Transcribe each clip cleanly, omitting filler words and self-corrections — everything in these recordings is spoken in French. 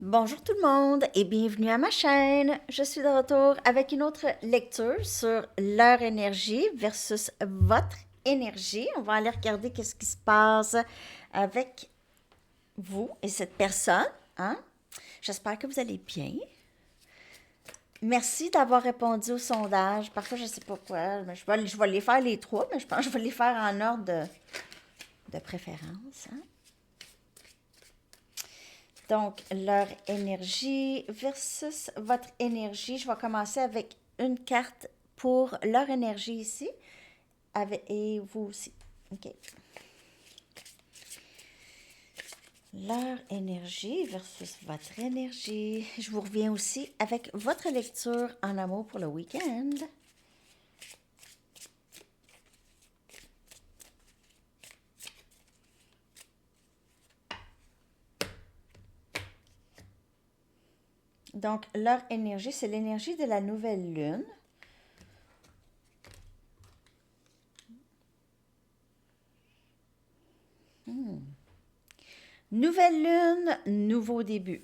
Bonjour tout le monde et bienvenue à ma chaîne. Je suis de retour avec une autre lecture sur leur énergie versus votre énergie. On va aller regarder qu'est-ce qui se passe avec vous et cette personne. Hein? J'espère que vous allez bien. Merci d'avoir répondu au sondage. Parfois, je ne sais pas quoi, mais je vais les faire les trois, mais je pense que je vais les faire en ordre de préférence. Hein? Donc, leur énergie versus votre énergie. Je vais commencer avec une carte pour leur énergie ici et vous aussi. OK. Leur énergie versus votre énergie. Je vous reviens aussi avec votre lecture en amour pour le week-end. Donc, leur énergie, c'est l'énergie de la nouvelle lune. Nouvelle lune, nouveau début.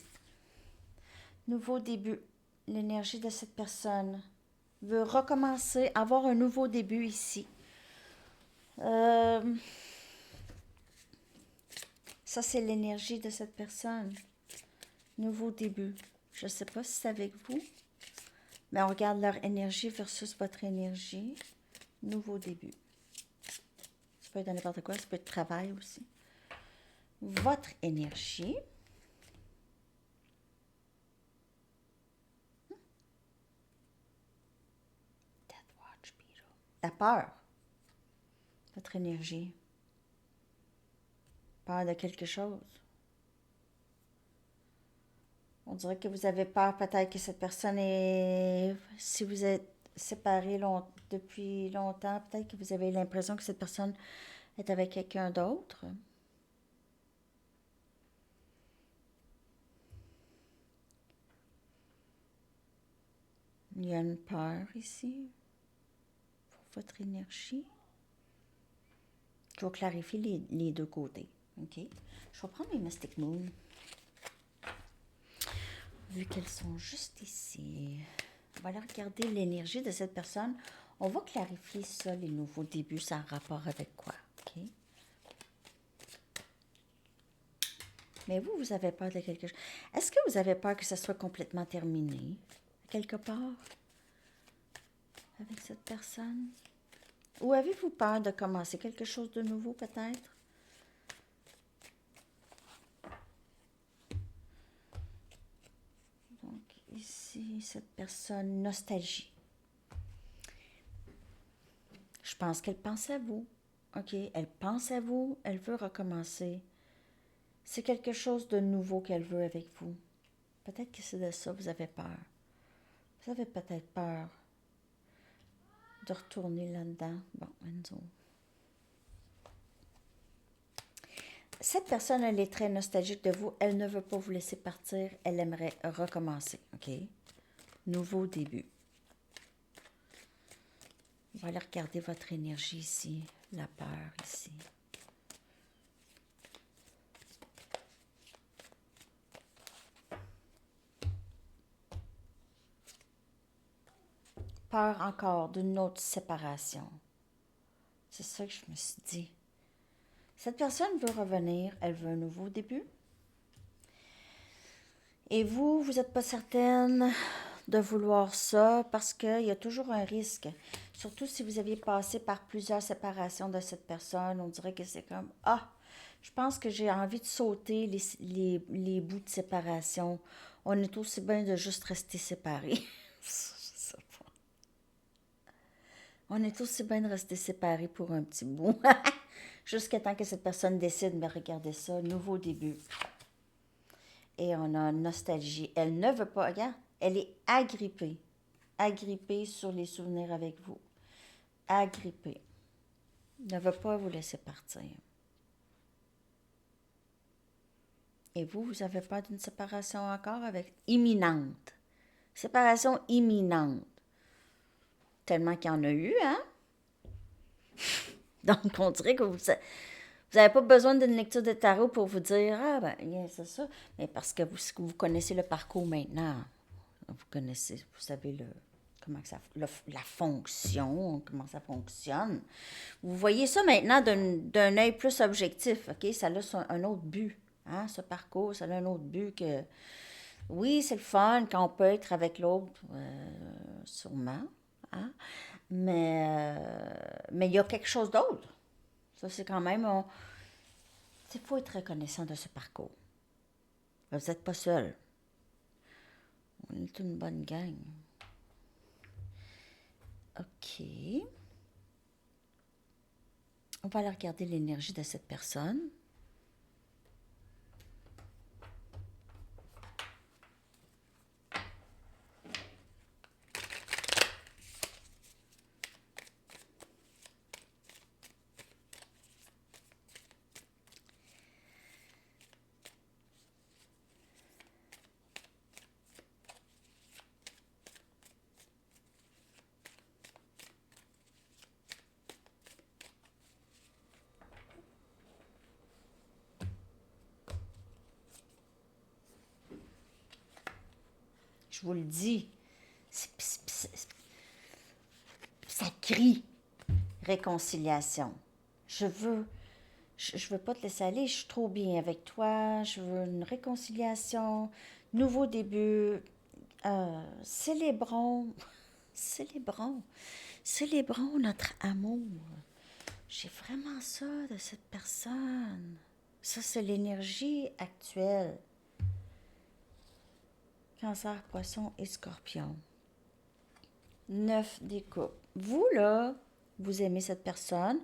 Nouveau début. L'énergie de cette personne veut recommencer, avoir un nouveau début ici. Ça, c'est l'énergie de cette personne. Nouveau début. Je ne sais pas si c'est avec vous, mais on regarde leur énergie versus votre énergie. Nouveau début. Ça peut être n'importe quoi, ça peut être travail aussi. Votre énergie. La peur. Votre énergie. Peur de quelque chose. On dirait que vous avez peur peut-être que cette personne est... Si vous êtes séparés depuis longtemps, peut-être que vous avez l'impression que cette personne est avec quelqu'un d'autre. Il y a une peur ici pour votre énergie. Je vais clarifier les deux côtés. OK? Je vais prendre mes Mystic Moon. Vu qu'elles sont juste ici, on va aller regarder l'énergie de cette personne. On va clarifier ça, les nouveaux débuts, ça a rapport avec quoi? OK? Mais vous avez peur de quelque chose. Est-ce que vous avez peur que ça soit complètement terminé, quelque part, avec cette personne? Ou avez-vous peur de commencer quelque chose de nouveau, peut-être? Donc, ici, cette personne, nostalgie. Je pense qu'elle pense à vous. OK, elle pense à vous, elle veut recommencer. C'est quelque chose de nouveau qu'elle veut avec vous. Peut-être que c'est de ça que vous avez peur. Vous avez peut-être peur de retourner là-dedans. Bon, Enzo. Cette personne, elle est très nostalgique de vous. Elle ne veut pas vous laisser partir. Elle aimerait recommencer. OK? Nouveau début. On va aller regarder votre énergie ici. La peur ici. Peur encore d'une autre séparation. C'est ça que je me suis dit. Cette personne veut revenir. Elle veut un nouveau début. Et vous n'êtes pas certaine de vouloir ça parce qu'il y a toujours un risque. Surtout si vous aviez passé par plusieurs séparations de cette personne, on dirait que c'est comme ah, je pense que j'ai envie de sauter les bouts de séparation. On est aussi bien de juste rester séparés. Je sais pas. On est aussi bien de rester séparés pour un petit bout. Jusqu'à temps que cette personne décide, mais regardez ça, nouveau début. Et on a nostalgie. Elle ne veut pas, regarde, elle est agrippée. Agrippée sur les souvenirs avec vous. Agrippée. Ne veut pas vous laisser partir. Et vous avez peur d'une séparation encore avec imminente. Séparation imminente. Tellement qu'il y en a eu, hein? Donc, on dirait que Vous n'avez pas besoin d'une lecture de tarot pour vous dire, ah ben, yeah, c'est ça. Mais parce que vous connaissez le parcours maintenant. Vous connaissez, vous savez comment que ça, la fonction, comment ça fonctionne. Vous voyez ça maintenant d'un œil plus objectif, OK? Ça a un autre but, hein, ce parcours, ça a un autre but que... Oui, c'est le fun quand on peut être avec l'autre, sûrement, hein? Mais il y a quelque chose d'autre. Ça, c'est quand même... Il faut être reconnaissant de ce parcours. Vous n'êtes pas seul. On est une bonne gang. OK. On va aller regarder l'énergie de cette personne. Je vous le dis, ça crie réconciliation. Je veux pas te laisser aller, je suis trop bien avec toi, je veux une réconciliation, nouveau début. Célébrons, célébrons, célébrons notre amour. J'ai vraiment ça de cette personne. Ça, c'est l'énergie actuelle. Cancer, poisson et scorpion. 9 des coupes. Vous, là, vous aimez cette personne.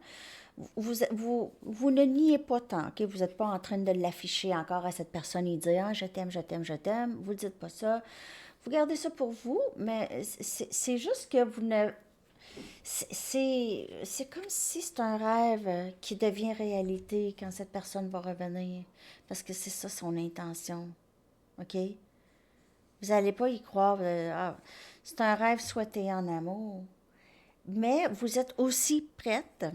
Vous ne niez pas tant, OK? Vous n'êtes pas en train de l'afficher encore à cette personne et dire ah, je t'aime, je t'aime, je t'aime. Vous ne dites pas ça. Vous gardez ça pour vous, mais c'est juste que vous ne... C'est comme si c'est un rêve qui devient réalité quand cette personne va revenir. Parce que c'est ça son intention. OK? Vous n'allez pas y croire. C'est un rêve souhaité en amour. Mais vous êtes aussi prête,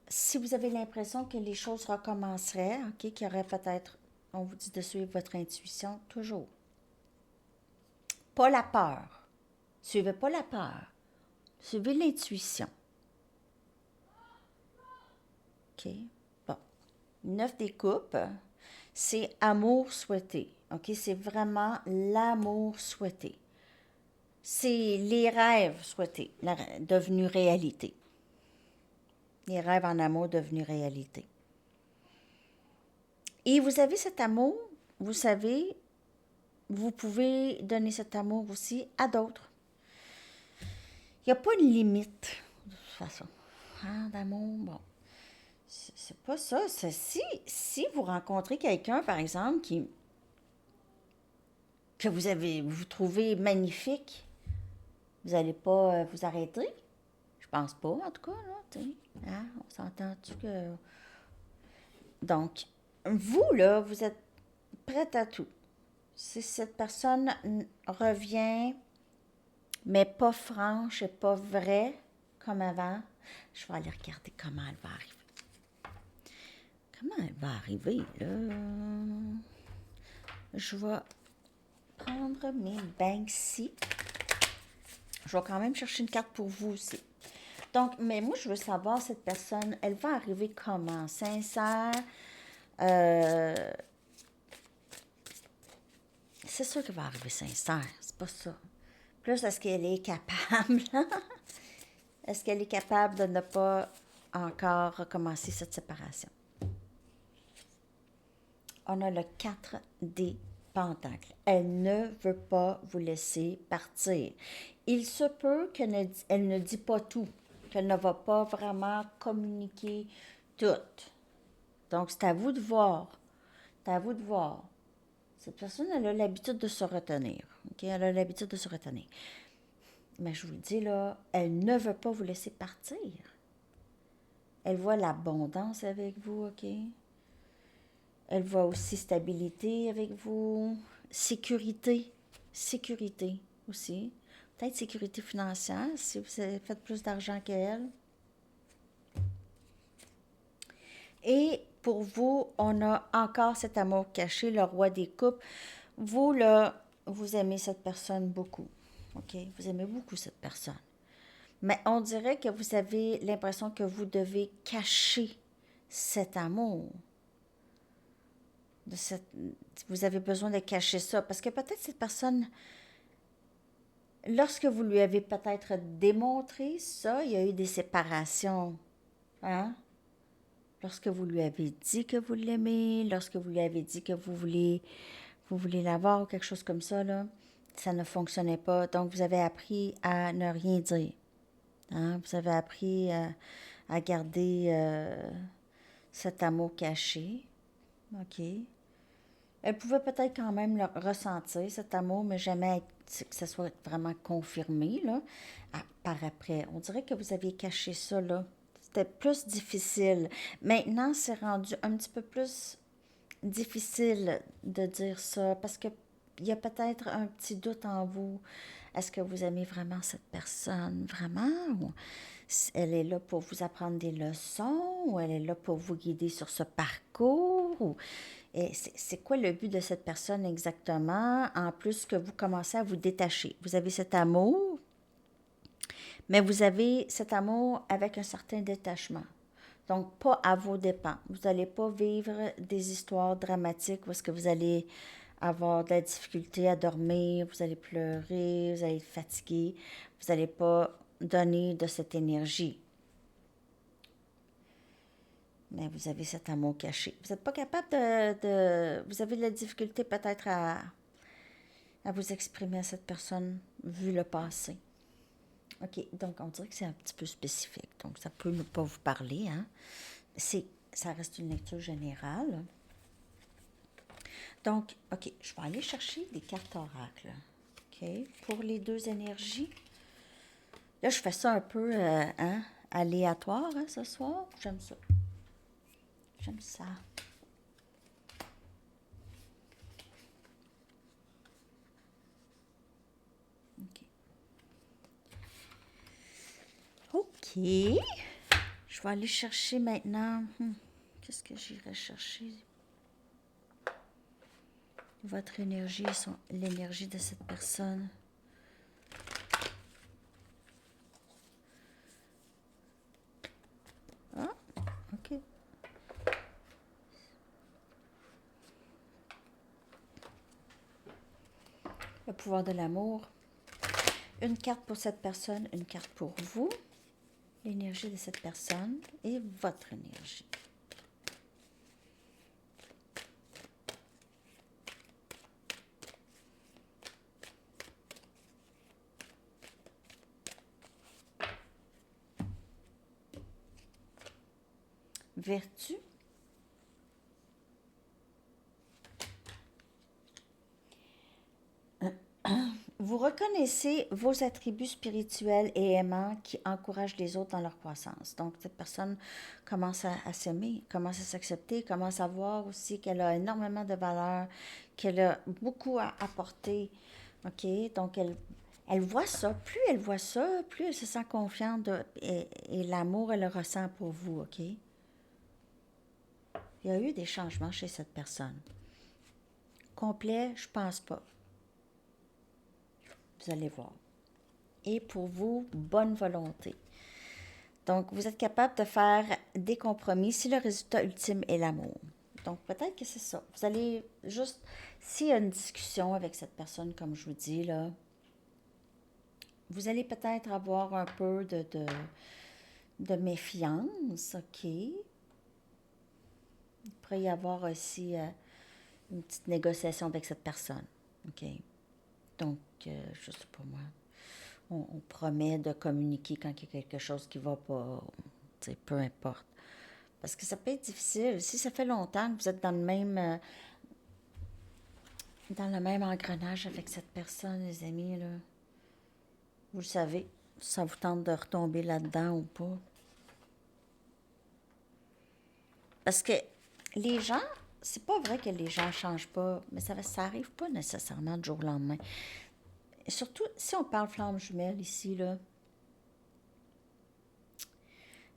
si vous avez l'impression que les choses recommenceraient, OK, qu'il y aurait peut-être, on vous dit de suivre votre intuition, toujours. Pas la peur. Suivez pas la peur. Suivez l'intuition. OK? Bon. 9 des coupes, c'est amour souhaité. OK? C'est vraiment l'amour souhaité. C'est les rêves souhaités, devenus réalité. Les rêves en amour devenus réalité. Et vous avez cet amour, vous savez, vous pouvez donner cet amour aussi à d'autres. Il n'y a pas une limite, de toute façon. Hein, d'amour, bon. C'est pas ça. Si vous rencontrez quelqu'un, par exemple, que vous trouvez magnifique, vous n'allez pas vous arrêter. Je pense pas, en tout cas, là, tu sais. Hein, on s'entend-tu que... Donc, vous, là, vous êtes prête à tout. Si cette personne revient, mais pas franche et pas vraie comme avant, je vais aller regarder comment elle va arriver. Comment elle va arriver, là? Je vais prendre mes Banksy. Je vais quand même chercher une carte pour vous aussi. Donc, mais moi, je veux savoir, cette personne, elle va arriver comment? Sincère? C'est sûr qu'elle va arriver sincère, c'est pas ça. Plus, est-ce qu'elle est capable? Est-ce qu'elle est capable de ne pas encore recommencer cette séparation? On a le 4 des pentacles. Elle ne veut pas vous laisser partir. Il se peut qu'elle ne dit pas tout, qu'elle ne va pas vraiment communiquer tout. Donc, c'est à vous de voir. C'est à vous de voir. Cette personne, elle a l'habitude de se retenir. OK? Elle a l'habitude de se retenir. Mais je vous le dis, là, elle ne veut pas vous laisser partir. Elle voit l'abondance avec vous, OK? Elle voit aussi stabilité avec vous. Sécurité. Sécurité aussi. Peut-être sécurité financière si vous avez fait plus d'argent qu'elle. Et pour vous, on a encore cet amour caché, le roi des coupes. Vous, là, vous aimez cette personne beaucoup. OK? Vous aimez beaucoup cette personne. Mais on dirait que vous avez l'impression que vous devez cacher cet amour. De cette, vous avez besoin de cacher ça. Parce que peut-être cette personne, lorsque vous lui avez peut-être démontré ça, il y a eu des séparations. Hein? Lorsque vous lui avez dit que vous l'aimez, lorsque vous lui avez dit que vous voulez l'avoir ou quelque chose comme ça, là, ça ne fonctionnait pas. Donc, vous avez appris à ne rien dire. Hein? Vous avez appris à garder cet amour caché. OK. Elle pouvait peut-être quand même le ressentir, cet amour, mais jamais que ce soit vraiment confirmé, là, par après. On dirait que vous aviez caché ça, là. C'était plus difficile. Maintenant, c'est rendu un petit peu plus difficile de dire ça parce que il y a peut-être un petit doute en vous. Est-ce que vous aimez vraiment cette personne, vraiment? Ou elle est là pour vous apprendre des leçons? Ou elle est là pour vous guider sur ce parcours? Ou et c'est quoi le but de cette personne exactement? En plus que vous commencez à vous détacher. Vous avez cet amour, mais vous avez cet amour avec un certain détachement. Donc, pas à vos dépens. Vous n'allez pas vivre des histoires dramatiques où est-ce que vous allez avoir de la difficulté à dormir, vous allez pleurer, vous allez être fatigué. Vous n'allez pas donner de cette énergie. Mais vous avez cet amour caché. Vous n'êtes pas capable Vous avez de la difficulté peut-être à vous exprimer à cette personne vu le passé. OK, donc on dirait que c'est un petit peu spécifique. Donc, ça peut ne pas vous parler, hein. Ça reste une lecture générale. Donc, OK, je vais aller chercher des cartes oracles. OK, pour les deux énergies. Là, je fais ça un peu aléatoire hein, ce soir. J'aime ça. J'aime ça. OK. OK. Je vais aller chercher maintenant. Qu'est-ce que j'irai chercher? Votre énergie, l'énergie de cette personne. Ah, OK. Le pouvoir de l'amour. Une carte pour cette personne, une carte pour vous. L'énergie de cette personne et votre énergie. Vertu. Vous reconnaissez vos attributs spirituels et aimants qui encouragent les autres dans leur croissance. Donc, cette personne commence à s'aimer, commence à s'accepter, commence à voir aussi qu'elle a énormément de valeur, qu'elle a beaucoup à apporter. OK? Donc, elle voit ça. Plus elle voit ça, plus elle se sent confiante et l'amour, elle le ressent pour vous. OK? Il y a eu des changements chez cette personne. Complet, je pense pas. Vous allez voir. Et pour vous, bonne volonté. Donc, vous êtes capable de faire des compromis si le résultat ultime est l'amour. Donc, peut-être que c'est ça. Vous allez juste, s'il y a une discussion avec cette personne, comme je vous dis, là, vous allez peut-être avoir un peu de méfiance, OK? Il pourrait y avoir aussi une petite négociation avec cette personne, OK? Donc, je sais pas moi. On promet de communiquer quand il y a quelque chose qui va pas, peu importe. Parce que ça peut être difficile. Si ça fait longtemps que vous êtes dans le même engrenage avec cette personne, les amis, là, vous le savez, si ça vous tente de retomber là-dedans ou pas. Parce que les gens, c'est pas vrai que les gens changent pas, mais ça arrive pas nécessairement du jour au lendemain. Et surtout, si on parle flamme jumelle ici, là,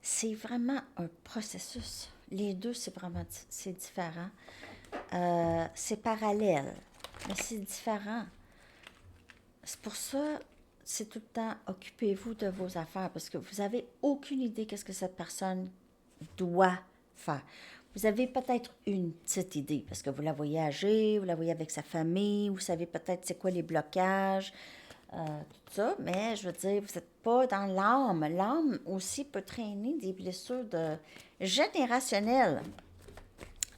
c'est vraiment un processus les deux, c'est vraiment, c'est différent. C'est parallèle, mais c'est différent. C'est pour ça, c'est tout le temps, occupez-vous de vos affaires, parce que vous avez aucune idée qu'est-ce que cette personne doit faire. Vous avez peut-être une petite idée, parce que vous la voyez agir, vous la voyez avec sa famille, vous savez peut-être c'est quoi les blocages, tout ça, mais je veux dire, vous n'êtes pas dans l'âme. L'âme aussi peut traîner des blessures générationnelles,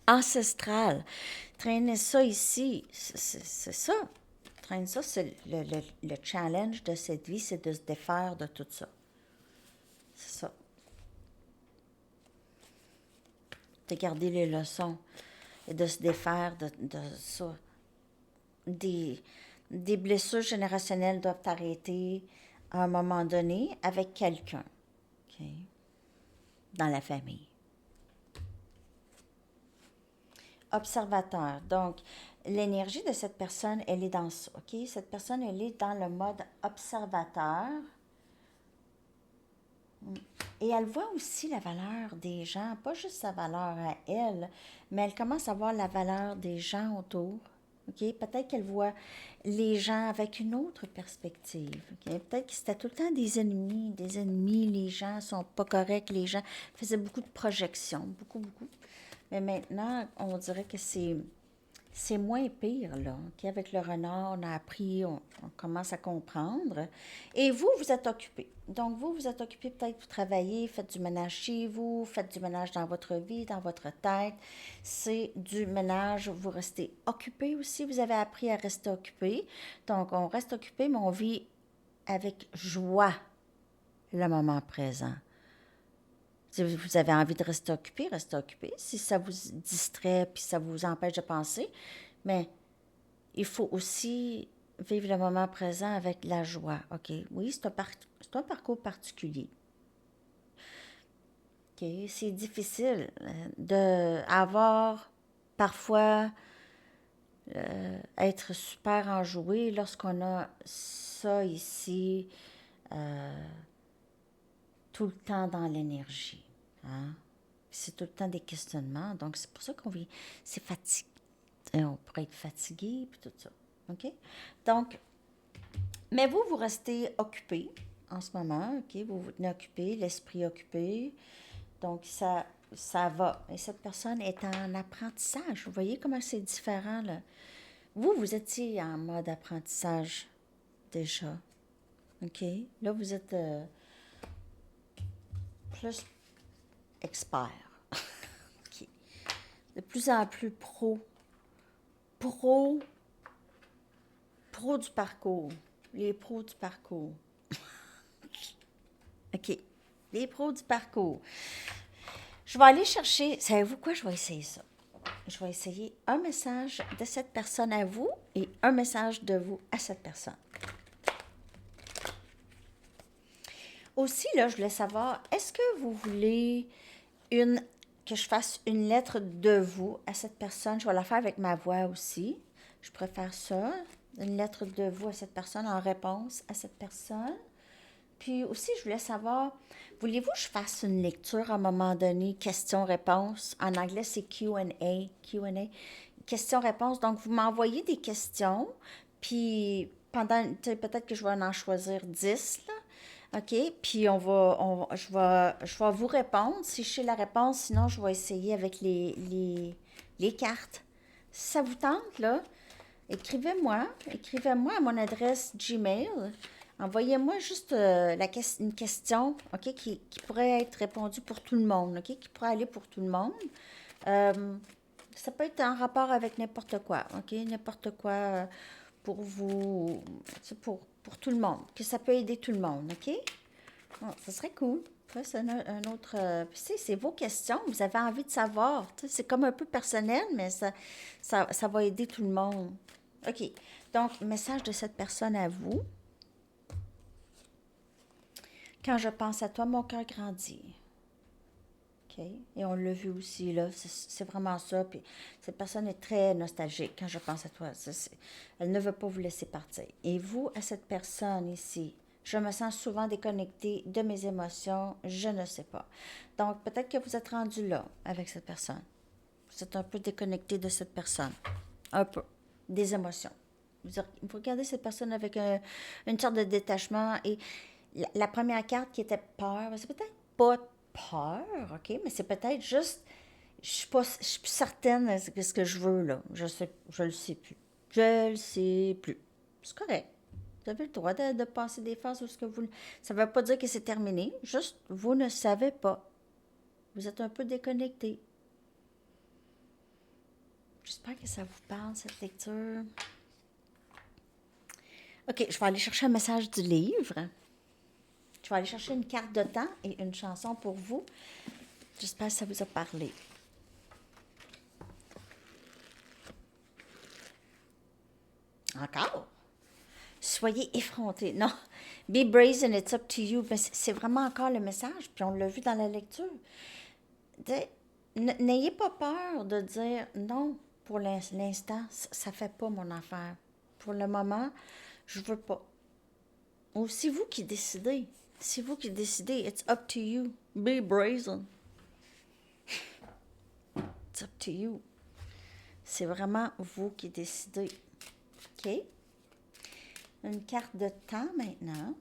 ancestrales. Traîner ça ici, c'est ça. Traîner ça, c'est le challenge de cette vie, c'est de se défaire de tout ça. C'est ça. De garder les leçons et de se défaire de ça. Des, des blessures générationnelles doivent arrêter à un moment donné avec quelqu'un, ok, dans la famille. Observateur. Donc, l'énergie de cette personne, elle est dans ça, ok? Cette personne, elle est dans le mode observateur. Et elle voit aussi la valeur des gens, pas juste sa valeur à elle, mais elle commence à voir la valeur des gens autour. OK? Peut-être qu'elle voit les gens avec une autre perspective. OK? Peut-être que c'était tout le temps des ennemis, les gens sont pas corrects, les gens faisaient beaucoup de projections, beaucoup, beaucoup. Mais maintenant, on dirait que c'est moins pire, là. OK? Avec le renard, on a appris, on commence à comprendre. Et vous, vous êtes occupé. Donc, vous êtes occupé, peut-être vous travaillez, faites du ménage chez vous, faites du ménage dans votre vie, dans votre tête. C'est du ménage, vous restez occupé aussi. Vous avez appris à rester occupé. Donc, on reste occupé, mais on vit avec joie le moment présent. Si vous avez envie de rester occupé, restez occupé. Si ça vous distrait puis ça vous empêche de penser, mais il faut aussi vivre le moment présent avec la joie. OK? Oui, c'est un parcours particulier. OK? C'est difficile d'avoir parfois être super enjoué lorsqu'on a ça ici tout le temps dans l'énergie. Hein? C'est tout le temps des questionnements. Donc, c'est pour ça qu'on vit. C'est fatigué. On pourrait être fatigué, puis tout ça. OK? Donc, mais vous, vous restez occupé en ce moment. OK? Vous vous tenez occupé, l'esprit occupé. Donc, ça va. Et cette personne est en apprentissage. Vous voyez comment c'est différent, là? Vous étiez en mode apprentissage déjà. OK? Là, vous êtes plus expert. OK. De plus en plus pro, pro du parcours. Les pros du parcours. OK. Les pros du parcours. Je vais aller chercher. Savez-vous quoi? Je vais essayer ça. Je vais essayer un message de cette personne à vous et un message de vous à cette personne. Aussi, là, je voulais savoir, est-ce que vous voulez que je fasse une lettre de vous à cette personne? Je vais la faire avec ma voix aussi. Je préfère ça. Une lettre de vous à cette personne en réponse à cette personne. Puis aussi, je voulais savoir, voulez-vous que je fasse une lecture à un moment donné, question-réponse? En anglais, c'est Q&A. Q&A. Question-réponse. Donc, vous m'envoyez des questions, puis peut-être que je vais en choisir 10, là. OK? Puis je vais vous répondre. Si je sais la réponse, sinon, je vais essayer avec les cartes. Si ça vous tente, là, écrivez-moi à mon adresse Gmail. Envoyez-moi juste une question, OK, qui pourrait être répondue pour tout le monde, OK, qui pourrait aller pour tout le monde. Ça peut être en rapport avec n'importe quoi, OK, n'importe quoi pour vous, c'est pour tout le monde, que ça peut aider tout le monde, OK? Bon, ça serait cool. Ça, c'est un autre... puis, tu sais, c'est vos questions, vous avez envie de savoir. Tu sais, c'est comme un peu personnel, mais ça va aider tout le monde. OK. Donc, message de cette personne à vous. Quand je pense à toi, mon cœur grandit. OK? Et on l'a vu aussi, là. C'est vraiment ça. Puis cette personne est très nostalgique quand je pense à toi. Elle ne veut pas vous laisser partir. Et vous, à cette personne ici, Je me sens souvent déconnectée de mes émotions. Je ne sais pas. Donc, peut-être que vous êtes rendu là avec cette personne. Vous êtes un peu déconnecté de cette personne. Un peu. Des émotions. Vous regardez cette personne avec une sorte de détachement et la première carte qui était peur, c'est peut-être pas peur, OK, mais c'est peut-être juste, je suis plus certaine de ce que je veux, là. Je le sais plus. Je le sais plus. C'est correct. Vous avez le droit de passer des phases où ce que vous... Ça ne veut pas dire que c'est terminé, juste vous ne savez pas. Vous êtes un peu déconnecté. J'espère que ça vous parle, cette lecture. OK, je vais aller chercher un message du livre. Je vais aller chercher une carte de temps et une chanson pour vous. J'espère que ça vous a parlé. Encore? Soyez effrontés. Non. Be brazen, it's up to you. Mais c'est vraiment encore le message, puis on l'a vu dans la lecture. N'ayez pas peur de dire non pour l'instant, ça ne fait pas mon affaire. Pour le moment, je veux pas. Ou c'est vous qui décidez. C'est vous qui décidez. It's up to you. Be brazen. It's up to you. C'est vraiment vous qui décidez. OK? Une carte de temps maintenant.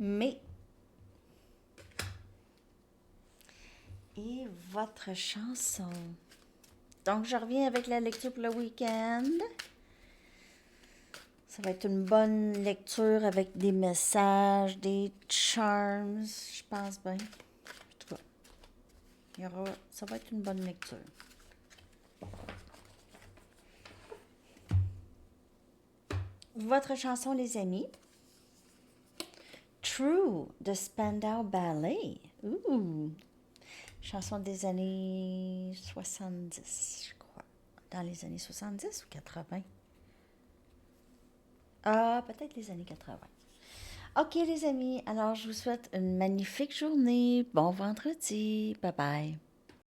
Mais, et votre chanson. Donc, je reviens avec la lecture pour le week-end. Ça va être une bonne lecture avec des messages, des charms, je pense bien. En tout cas, ça va être une bonne lecture. Votre chanson, les amis. True de Spandau Ballet. Ouh! Chanson des années 70, je crois. Dans les années 70 ou 80? Ah, peut-être les années 80. OK, les amis. Alors, je vous souhaite une magnifique journée. Bon vendredi. Bye bye.